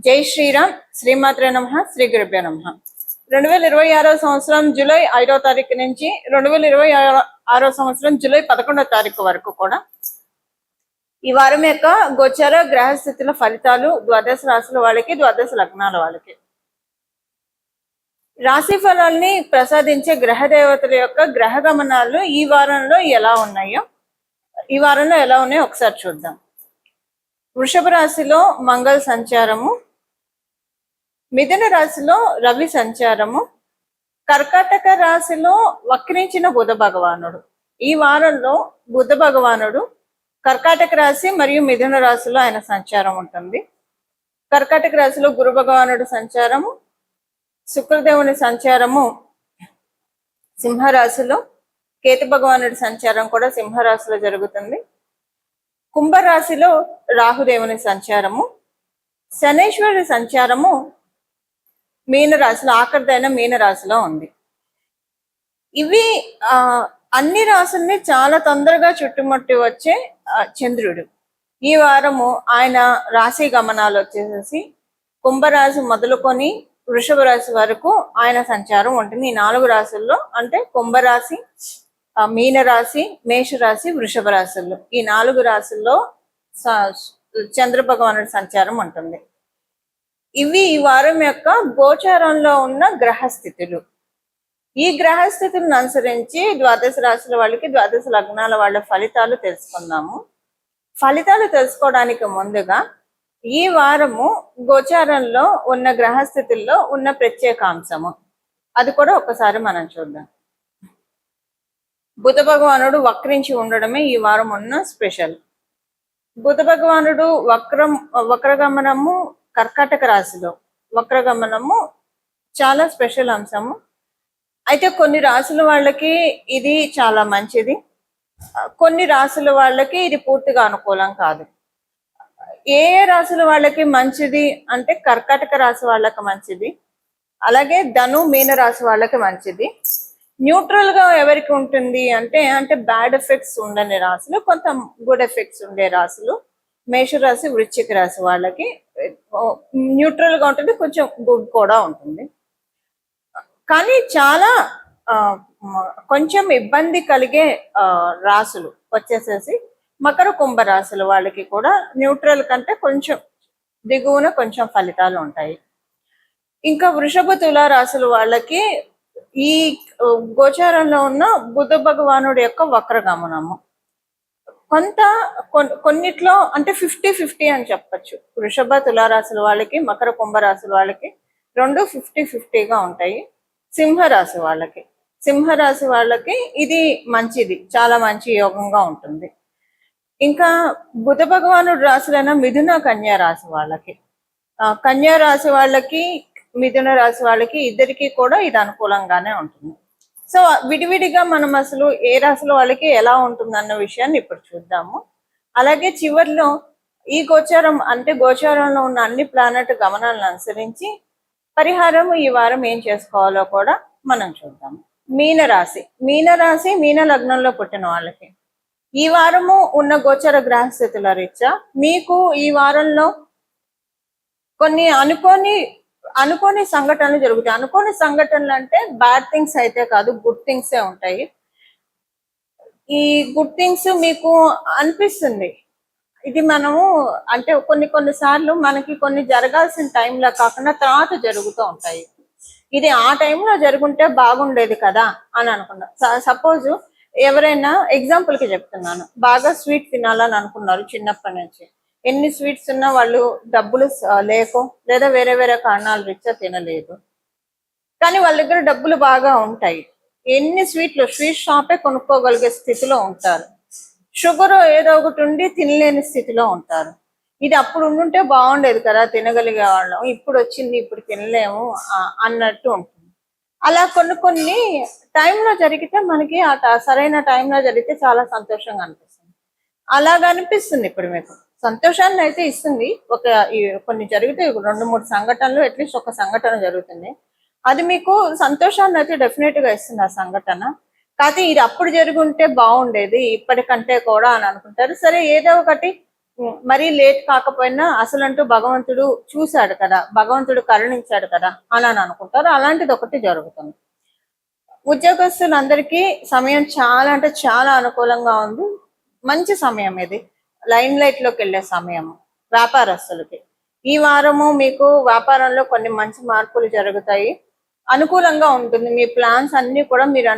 జై శ్రీరామ్. శ్రీమాత్రే నమః. శ్రీ గురుభ్యో నమః. 2026 సంవత్సరం జూలై 5వ తారీఖు నుంచి 2026 సంవత్సరం జూలై 11వ తారీఖు వరకు కూడా ఈ వారం యొక్క గోచర గ్రహస్థితుల ఫలితాలు ద్వాదశ రాశుల వాళ్ళకి, ద్వాదశ లగ్నాల వాళ్ళకి, రాశి ఫలాల్ని ప్రసాదించే గ్రహ దేవతల యొక్క గ్రహ గమనాలు ఈ వారంలో ఎలా ఉన్నాయో ఒకసారి చూద్దాం. వృషభ రాశిలో మంగళ సంచారము, మిథున రాశిలో రవి సంచారము, కర్కాటక రాశిలో వక్రించిన బుధ భగవానుడు. ఈ వారంలో బుధ భగవానుడు కర్కాటక రాశి మరియు మిథున రాశిలో ఆయన సంచారం ఉంటుంది. కర్కాటక రాశిలో గురు భగవానుడు సంచారము, శుక్రదేవుని సంచారము సింహరాశిలో, కేతు భగవానుడి సంచారం కూడా సింహరాశిలో జరుగుతుంది. కుంభరాశిలో రాహుదేవుని సంచారము, శనేశ్వరుడి సంచారము మీనరాశిలో, ఆఖరిదైన మీనరాశిలో ఉంది. ఇవి అన్ని రాశుల్ని చాలా తొందరగా చుట్టుముట్టి వచ్చే చంద్రుడు. ఈ వారము ఆయన రాశి గమనాలు వచ్చేసేసి కుంభరాశి మొదలుకొని వృషభ రాశి వరకు ఆయన సంచారం ఉంటుంది. ఈ 4 రాశుల్లో, అంటే కుంభరాశి, మీనరాశి, మేషరాశి, వృషభ రాశుల్లో, ఈ 4 రాశుల్లో చంద్ర భగవానుడి సంచారం ఉంటుంది. ఇవి ఈ వారం యొక్క గోచారంలో ఉన్న గ్రహస్థితులు. ఈ గ్రహస్థితులను అనుసరించి ద్వాదశ రాశుల వాళ్ళకి, ద్వాదశ లగ్నాల వాళ్ళ ఫలితాలు తెలుసుకుందాము. ఫలితాలు తెలుసుకోవడానికి ముందుగా ఈ వారము గోచారంలో ఉన్న గ్రహస్థితుల్లో ఉన్న ప్రత్యేకాంశము అది కూడా ఒకసారి మనం చూద్దాం. బుధ భగవానుడు వక్రించి ఉండడమే ఈ వారం ఉన్న స్పెషల్. బుధ భగవానుడు వక్రగమనము కర్కాటక రాశిలో వక్రగమనము చాలా స్పెషల్ అంశము. అయితే కొన్ని రాశుల వాళ్ళకి ఇది చాలా మంచిది, కొన్ని రాశుల వాళ్ళకి ఇది పూర్తిగా అనుకూలం కాదు. ఏ రాశుల వాళ్ళకి మంచిది అంటే కర్కాటక రాశి వాళ్ళకి మంచిది, అలాగే ధను మీన రాశి వాళ్ళకి మంచిది. న్యూట్రల్ గా ఎవరికి ఉంటుంది అంటే బ్యాడ్ ఎఫెక్ట్స్ ఉండని రాశులు, కొంత గుడ్ ఎఫెక్ట్స్ ఉండే రాశులు మేషరాశి, వృశ్చిక రాశి వాళ్ళకి న్యూట్రల్ గా ఉంటుంది, కొంచెం గుడ్ కూడా ఉంటుంది. కానీ చాలా కొంచెం ఇబ్బంది కలిగే రాశులు వచ్చేసేసి మకర కుంభ రాశుల వాళ్ళకి కూడా న్యూట్రల్ కంటే కొంచెం దిగువన కొంచెం ఫలితాలు ఉంటాయి. ఇంకా వృషభ తుల రాశుల వాళ్ళకి ఈ గోచారంలో ఉన్న బుధ భగవానుడి యొక్క వక్రగమనము కొన్నిట్లో అంటే 50-50 అని చెప్పచ్చు. వృషభ తులారాశుల వాళ్ళకి, మకర కుంభరాశుల వాళ్ళకి రెండు 50-50గా ఉంటాయి. సింహరాశి వాళ్ళకి ఇది మంచిది, చాలా మంచి యోగంగా ఉంటుంది. ఇంకా బుధ భగవానుడు రాశులైన మిథున కన్యా రాశి వాళ్ళకి, కన్యా రాశి వాళ్ళకి, మిథున రాశి వాళ్ళకి ఇద్దరికి కూడా ఇది అనుకూలంగానే ఉంటుంది. సో విడివిడిగా మనం అసలు ఏ రాశుల వాళ్ళకి ఎలా ఉంటుంది అన్న విషయాన్ని ఇప్పుడు చూద్దాము. అలాగే చివరిలో ఈ గోచారంలో ఉన్న అన్ని ప్లానెట్ గమనాలను అనుసరించి పరిహారం ఈ వారం ఏం చేసుకోవాలో కూడా మనం చూద్దాము. మీనరాశి, మీన లగ్నంలో పుట్టిన వాళ్ళకి ఈ వారము ఉన్న గోచర గ్రహస్థితుల రీత్యా మీకు ఈ వారంలో కొన్ని అనుకోని సంఘటనలు జరుగుతాయి. అనుకోని సంఘటనలు అంటే బ్యాడ్ థింగ్స్ అయితే కాదు, గుడ్ థింగ్సే ఉంటాయి. ఈ గుడ్ థింగ్స్ మీకు అనిపిస్తుంది, ఇది మనము అంటే కొన్ని సార్లు మనకి కొన్ని జరగాల్సిన టైంలో కాకుండా తర్వాత జరుగుతూ ఉంటాయి. ఇది ఆ టైంలో జరుగుంటే బాగుండేది కదా అని అనుకున్నా. సపోజ్ ఎవరైనా ఎగ్జాంపుల్ కి చెప్తున్నాను, బాగా స్వీట్ తినాలని అనుకున్నారు చిన్నప్పటి నుంచి. ఎన్ని స్వీట్స్ ఉన్నా వాళ్ళు డబ్బులు లేకో లేదా వేరే వేరే కారణాల రీత్యా తినలేదు, కానీ వాళ్ళ దగ్గర డబ్బులు బాగా ఉంటాయి. ఎన్ని స్వీట్ షాపే కొనుక్కోగలిగే స్థితిలో ఉంటారు. షుగర్ ఏదో ఒకటి ఉండి తినలేని స్థితిలో ఉంటారు. ఇది అప్పుడు ఉండుంటే బాగుండేది కదా, తినగలిగే వాళ్ళం, ఇప్పుడు వచ్చింది ఇప్పుడు తినలేము అన్నట్టు ఉంటుంది. అలా కొన్ని టైంలో జరిగితే మనకి సరైన టైంలో జరిగితే చాలా సంతోషంగా అనిపిస్తుంది. అలాగ అనిపిస్తుంది. ఇప్పుడు మీకు సంతోషాన్ని అయితే ఇస్తుంది. కొన్ని జరిగితే 2-3 సంఘటనలు, అట్లీస్ట్ ఒక సంఘటన జరుగుతుంది, అది మీకు సంతోషాన్ని అయితే డెఫినెట్ గా ఇస్తుంది ఆ సంఘటన. కాకపోతే ఇది అప్పుడు జరుగుంటే బాగుండేది ఇప్పటికంటే కూడా అని అనుకుంటారు. సరే, ఏదో ఒకటి మరీ లేట్ కాకపోయినా అసలంటూ భగవంతుడు చూశాడు కదా, భగవంతుడు కరుణించాడు కదా అని అనుకుంటారు. అలాంటిది ఒకటి జరుగుతుంది. ఉద్యోగస్తులందరికీ సమయం చాలా అంటే చాలా అనుకూలంగా ఉంది. మంచి సమయం ఇది, లైన్ లైట్ లోకి వెళ్ళే సమయం వ్యాపారస్తులకి. ఈ వారము మీకు వ్యాపారంలో కొన్ని మంచి మార్పులు జరుగుతాయి, అనుకూలంగా ఉంటుంది. మీ ప్లాన్స్ అన్ని కూడా మీరు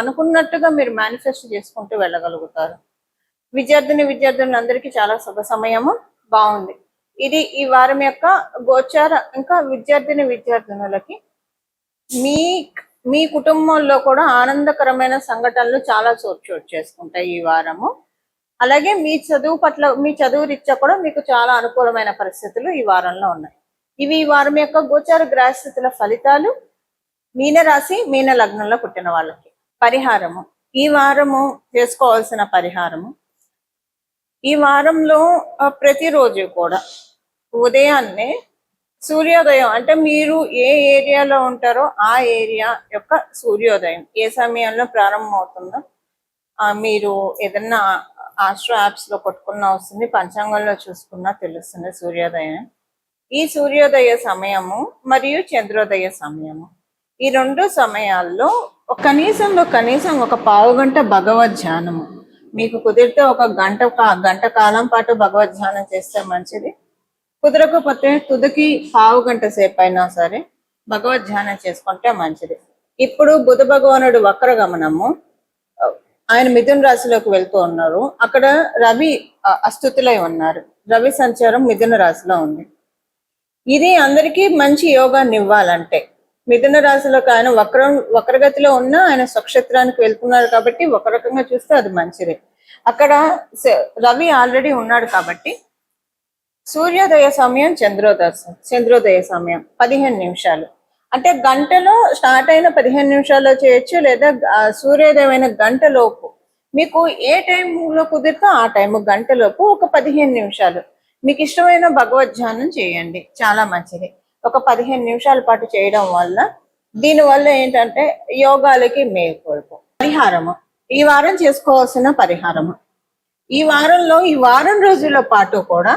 అనుకున్నట్టుగా మీరు మేనిఫెస్ట్ చేసుకుంటూ వెళ్ళగలుగుతారు. విద్యార్థులందరికీ చాలా శుభ సమయము, బాగుంది. ఇది ఈ వారం యొక్క గోచార. ఇంకా విద్యార్థులకి మీ కుటుంబంలో కూడా ఆనందకరమైన సంఘటనలు చాలా చోటు చేసుకుంటాయి ఈ వారము. అలాగే మీ చదువు రీత్యా కూడా మీకు చాలా అనుకూలమైన పరిస్థితులు ఈ వారంలో ఉన్నాయి. ఇవి ఈ వారం యొక్క గోచార గ్రహస్థితుల ఫలితాలు. మీనరాశి, మీన లగ్నంలో పుట్టిన వాళ్ళకి పరిహారము. ఈ వారము చేసుకోవాల్సిన పరిహారము, ఈ వారంలో ప్రతిరోజు కూడా ఉదయాన్నే సూర్యోదయం, అంటే మీరు ఏ ఏరియాలో ఉంటారో ఆ ఏరియా యొక్క సూర్యోదయం ఏ సమయంలో ప్రారంభం అవుతుందో మీరు ఏదన్నా ఆస్ట్రో యాప్స్ లో కొట్టుకున్నా వస్తుంది, పంచాంగంలో చూసుకున్నా తెలుస్తుంది సూర్యోదయం. ఈ సూర్యోదయ సమయము మరియు చంద్రోదయ సమయము, ఈ రెండు సమయాల్లో కనీసం ఒక పావు గంట భగవద్ ధ్యానము, మీకు కుదిరితే ఒక గంట కాలం పాటు భగవద్ ధ్యానం చేస్తే మంచిది. కుదరకపోతే తుదికి పావు గంట సేపు అయినా సరే భగవద్ ధ్యానం చేసుకుంటే మంచిది. ఇప్పుడు బుధ భగవానుడు వక్ర గమనము, ఆయన మిథున రాశిలోకి వెళ్తూ ఉన్నారు. అక్కడ రవి అస్థుతులై ఉన్నారు. రవి సంచారం మిథున రాశిలో ఉంది. ఇది అందరికీ మంచి యోగాన్ని ఇవ్వాలంటే, మిథున రాశిలోకి ఆయన వక్రగతిలో ఉన్న ఆయన స్వక్షేత్రానికి వెళ్తున్నారు కాబట్టి ఒక రకంగా చూస్తే అది మంచిది. అక్కడ రవి ఆల్రెడీ ఉన్నాడు కాబట్టి సూర్యోదయ సమయం, చంద్రోదయ సమయం 15 నిమిషాలు, అంటే గంటలో స్టార్ట్ అయిన 15 నిమిషాల్లో చేయొచ్చు, లేదా సూర్యోదయం అయిన గంటలోపు మీకు ఏ టైంలో కుదిరితే ఆ టైం గంటలోపు ఒక 15 నిమిషాలు మీకు ఇష్టమైన భగవద్ ధ్యానం చేయండి, చాలా మంచిది. ఒక 15 నిమిషాల పాటు చేయడం వల్ల దీనివల్ల ఏంటంటే యోగాలకి మేల్కొల్పు. పరిహారము, ఈ వారం చేసుకోవాల్సిన పరిహారము, ఈ వారం రోజుల పాటు కూడా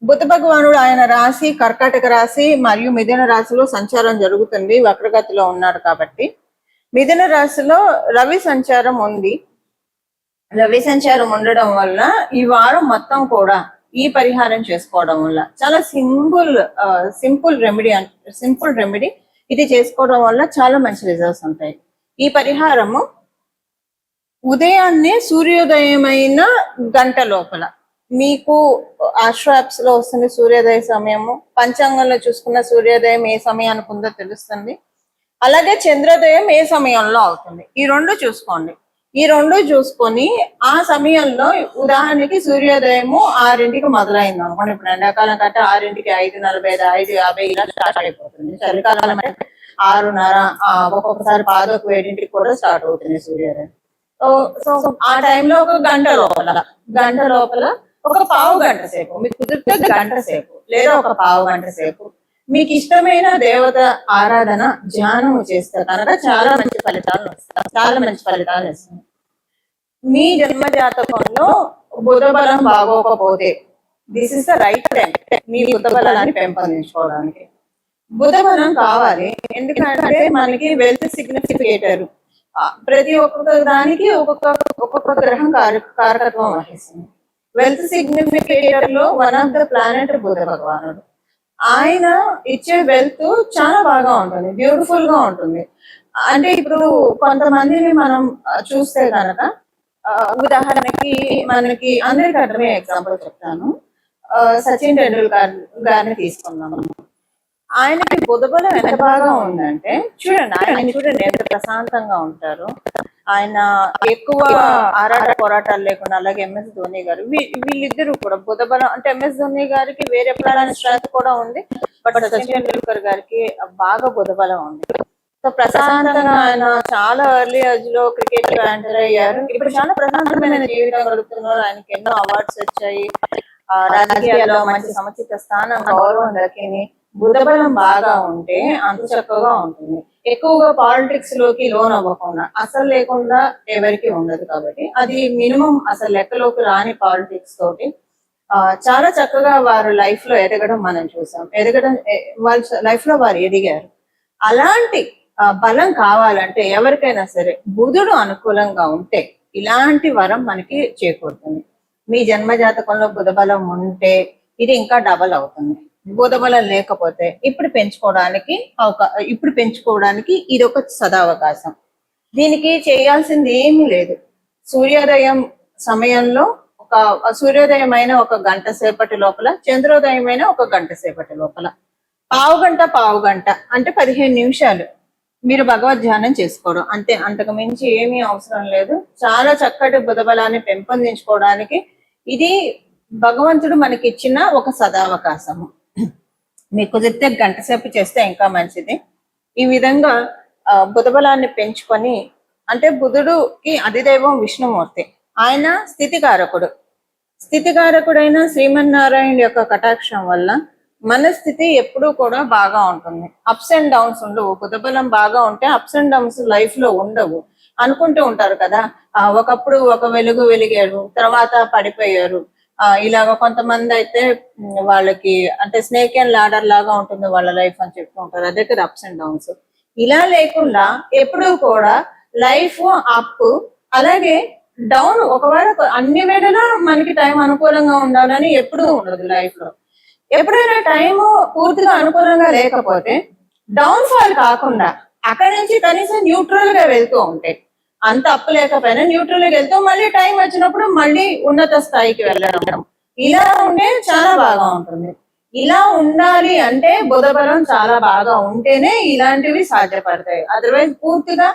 బుధ భగవానుడు ఆయన రాశి కర్కాటక రాశి మరియు మిథున రాశిలో సంచారం జరుగుతుంది. వక్రగతిలో ఉన్నాడు కాబట్టి మిథున రాశిలో రవి సంచారం ఉంది. రవి సంచారం ఉండడం వల్ల ఈ వారం మొత్తం కూడా ఈ పరిహారం చేసుకోవడం వల్ల చాలా సింపుల్ రెమెడీ ఇది చేసుకోవడం వల్ల చాలా మంచి రిజల్ట్స్ ఉంటాయి. ఈ పరిహారము ఉదయాన్నే సూర్యోదయమైన గంట లోపల, మీకు ఆస్ట్రో యాప్స్ లో వస్తుంది సూర్యోదయ సమయము, పంచాంగంలో చూసుకున్న సూర్యోదయం ఏ సమయానికి ఉందో తెలుస్తుంది. అలాగే చంద్రోదయం ఏ సమయంలో అవుతుంది, ఈ రెండు చూసుకోండి. ఈ రెండు చూసుకొని ఆ సమయంలో, ఉదాహరణకి సూర్యోదయము 6ంటికి మొదలైంది అనుకోండి, ఇప్పుడు ఎండాకాలం కంటే 6ంటికి 5:45, 5:50 ఇలా స్టార్ట్ అయిపోతుంది. చలికాలం అంటే 6:30, ఒక్కొక్కసారి 7:00 కూడా స్టార్ట్ అవుతుంది సూర్యోదయం. సో ఆ టైంలో ఒక గంట లోపల ఒక పావు గంట సేపు, మీకు కుదిరితే గంట సేపు లేదా ఒక పావు గంట సేపు మీకు ఇష్టమైన దేవత ఆరాధన ధ్యానం చేస్తే కనుక చాలా మంచి ఫలితాలు ఇస్తుంది. మీ జన్మ జాతకంలో బుధ బలం బాగోకపోతే this is the right time మీ బుధ బలాన్ని పెంపొందించుకోవడానికి. బుధ బలం కావాలి, ఎందుకంటే మనకి వెల్త్ సిగ్నిఫికేటర్, ప్రతి ఒక్కొక్క దానికి ఒక్కొక్క గ్రహం కారకత్వం వహిస్తుంది. వెల్త్ సిగ్నిఫికేటర్ లో వన్ ఆఫ్ ద ప్లానెట్ బుధ భగవానుడు. ఆయన ఇచ్చే వెల్త్ చాలా బాగా ఉంటుంది, బ్యూటిఫుల్ గా ఉంటుంది. అంటే ఇప్పుడు కొంతమందిని మనం చూస్తే కనుక, ఉదాహరణకి మనకి అందరికి అర్థమయ్యే ఎగ్జాంపుల్ చెప్తాను. సచిన్ టెండూల్కర్ గారిని తీసుకున్నాము. ఆయనకి బుధ బలం ఎంత బాగా ఉందంటే చూడండి ఎంత ప్రశాంతంగా ఉంటారు. ఆయన ఎక్కువ పోరాటాలు లేకుండా. అలాగే ఎంఎస్ ధోని గారు, వీళ్ళిద్దరూ కూడా బుధ బలం, అంటే ఎంఎస్ ధోని గారికి వేరే ప్లాన్ స్ట్రెంత్ కూడా ఉంది, బట్ సచిన్ టెండూల్కర్ గారికి బాగా బుధ బలం ఉంది. సో ప్రశాంతంగా ఆయన చాలా ఎర్లీ ఏజ్ లో క్రికెట్ లో ఎంటర్ అయ్యారు. ఇప్పుడు చాలా ప్రశాంతమైన జీవితం గడుపుతున్నారు. ఆయనకి ఎన్నో అవార్డ్స్ వచ్చాయి, రాజకీయాల్లో మంచి సముచిత స్థానం, గౌరవం దక్కింది. బుధ బలం బాగా ఉంటే అంత చక్కగా ఉంటుంది. ఎక్కువగా పాలిటిక్స్ లోకి లోన్ అవ్వకుండా, అసలు లేకుండా ఎవరికి ఉండదు కాబట్టి అది మినిమం అసలు లెక్కలోకి రాని పాలిటిక్స్ తోటి చాలా చక్కగా వారు లైఫ్ లో ఎదగడం మనం చూసాం. ఎదగడం వాళ్ళ లైఫ్ లో వారు ఎదిగారు. అలాంటి బలం కావాలంటే ఎవరికైనా సరే బుధుడు అనుకూలంగా ఉంటే ఇలాంటి వరం మనకి చేకూరుతుంది. మీ జన్మ జాతకంలో బుధ బలం ఉంటే ఇది ఇంకా డబల్ అవుతుంది. బుధ బలం లేకపోతే ఇప్పుడు పెంచుకోవడానికి ఇది ఒక సదావకాశం. దీనికి చేయాల్సింది ఏమీ లేదు. సూర్యోదయం సమయంలో సూర్యోదయం అయిన 1 గంట సేపటి లోపల, చంద్రోదయం అయిన 1 గంట సేపటి లోపల పావు గంట అంటే 15 నిమిషాలు మీరు భగవద్ ధ్యానం చేసుకోవడం అంతే. అంతకు మించి ఏమీ అవసరం లేదు. చాలా చక్కటి బుధ బలాన్ని పెంపొందించుకోవడానికి ఇది భగవంతుడు మనకి ఇచ్చిన ఒక సదావకాశము. మీకు కుదిరితే గంట సేపు చేస్తే ఇంకా మంచిది. ఈ విధంగా బుధ బలాన్ని పెంచుకొని, అంటే బుధుడుకి అధిదైవం విష్ణుమూర్తి, ఆయన స్థితికారకుడైన శ్రీమన్నారాయణ యొక్క కటాక్షం వల్ల మన స్థితి ఎప్పుడూ కూడా బాగా ఉంటుంది. అప్స్ అండ్ డౌన్స్ ఉండవు. బుధ బలం బాగా ఉంటే అప్స్ అండ్ డౌన్స్ లైఫ్ లో ఉండవు. అనుకుంటూ ఉంటారు కదా, ఒకప్పుడు ఒక వెలుగు వెలిగారు, తర్వాత పడిపోయారు. ఇలాగ కొంతమంది అయితే వాళ్ళకి అంటే స్నేక్ అండ్ లాడర్ లాగా ఉంటుంది వాళ్ళ లైఫ్ అని చెప్తూ ఉంటారు. అదే కదా అప్స్ అండ్ డౌన్స్. ఇలా లేకుండా ఎప్పుడూ కూడా లైఫ్ అప్ అలాగే డౌన్. ఒకవేళ అన్ని వేళలా మనకి టైం అనుకూలంగా ఉండాలని ఎప్పుడూ ఉండదు లైఫ్ లో. ఎప్పుడైనా టైము పూర్తిగా అనుకూలంగా లేకపోతే డౌన్ ఫాల్ కాకుండా అక్కడి నుంచి కనీసం న్యూట్రల్ గా వెళ్తూ ఉంటాయి. అంత అప్పు లేకపోయినా న్యూట్రల్ గా వెళ్తూ మళ్ళీ టైం వచ్చినప్పుడు మళ్ళీ ఉన్నత స్థాయికి వెళ్ళడం, ఇలా ఉంటే చాలా బాగా ఉంటుంది. ఇలా ఉండాలి అంటే బుధ బలం చాలా బాగా ఉంటేనే ఇలాంటివి సాధ్యపడతాయి. అదర్వైజ్ పూర్తిగా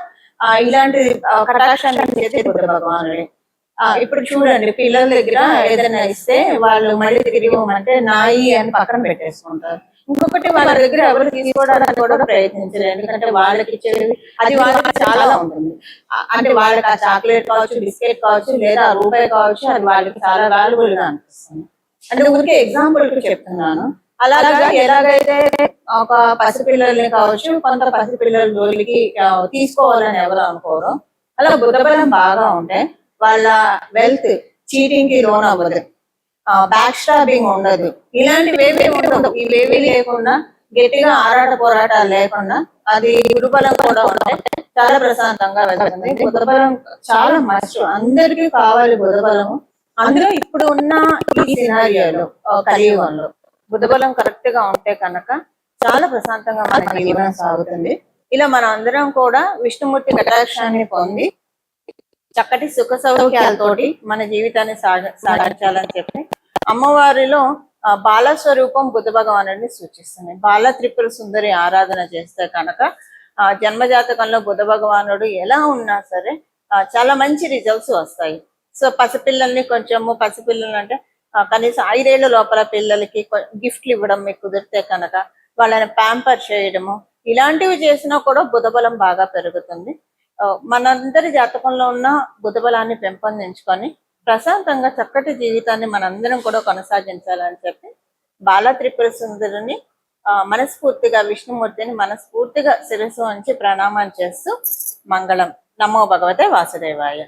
ఇలాంటి కటాక్షాన్ని చేసే బుధ భగవానుడే. ఇప్పుడు చూడండి, పిల్లల దగ్గర ఏదైనా ఇస్తే వాళ్ళు మళ్ళీ తిరిగి ఇవ్వమంటే నాయి అని పక్కన పెట్టేసుకుంటారు. ఇంకొకటి వాళ్ళ దగ్గర ఎవరు తీసుకోవడానికి కూడా ప్రయత్నించలేదు. ఎందుకంటే వాళ్ళకి ఇచ్చేది అది వాళ్ళకి చాలా ఉంటుంది. అంటే వాళ్ళకి ఆ చాక్లెట్ కావచ్చు, బిస్కెట్ కావచ్చు, లేదా రూపాయి కావచ్చు, అది వాళ్ళకి చాలా వాల్యుబుల్ గా అనిపిస్తుంది. అంటే ఊరికే ఎగ్జాంపుల్ కి చెప్తున్నాను. అలాగా ఎలాగైతే ఒక పసిపిల్లల్ని కావచ్చు, కొంత పసిపిల్లల జోలికి తీసుకోవాలని ఎవరు అనుకోరు, అలా బుధ బలం బాగా ఉంటే వాళ్ళ వెల్త్ చీటింగ్ కి లోన్ అవ్వదు, బ్యాక్ స్టాబింగ్ ఉండదు, ఇలాంటివేవీ ఉండదు. ఇవేవీ లేకుండా గట్టిగా ఆరాట పోరాటాలు లేకుండా అది గురుబలం కూడా ఉంటే చాలా ప్రశాంతంగా వెళ్తుంది. బుధబలం చాలా మస్ట్, అందరికీ కావాలి బుధబలము. అందులో ఇప్పుడు ఉన్న ఈ సినారియోలో కలియుగంలో బుధబలం కరెక్ట్ గా ఉంటే కనుక చాలా ప్రశాంతంగా మన జీవనం సాగుతుంది. ఇలా మన అందరం కూడా విష్ణుమూర్తి కటాక్షాన్ని పొంది చక్కటి సుఖ సౌఖ్యాలతోటి మన జీవితాన్ని సాగించాలని చెప్పి అమ్మవారిలో బాలస్వరూపం బుధ భగవానుడిని సూచిస్తుంది. బాల త్రిపుర సుందరి ఆరాధన చేస్తే కనుక జన్మజాతకంలో బుధ భగవానుడు ఎలా ఉన్నా సరే చాలా మంచి రిజల్ట్స్ వస్తాయి. సో పసిపిల్లలు అంటే కనీసం 5 ఏళ్ల లోపల పిల్లలకి గిఫ్ట్లు ఇవ్వడం మీకు కుదిరితే కనుక వాళ్ళని ప్యాంపర్ చేయడము, ఇలాంటివి చేసినా కూడా బుధ బలం బాగా పెరుగుతుంది. మనందరి జాతకంలో ఉన్న బుధ బలాన్ని పెంపొందించుకొని ప్రశాంతంగా చక్కటి జీవితాన్ని మనందరం కూడా కొనసాగించాలని చెప్పి బాల త్రిపుర సుందరిని మనస్ఫూర్తిగా విష్ణుమూర్తిని మనస్ఫూర్తిగా శిరస్సు వంచి ప్రణామం చేస్తూ మంగళం. నమో భగవతే వాసుదేవాయ.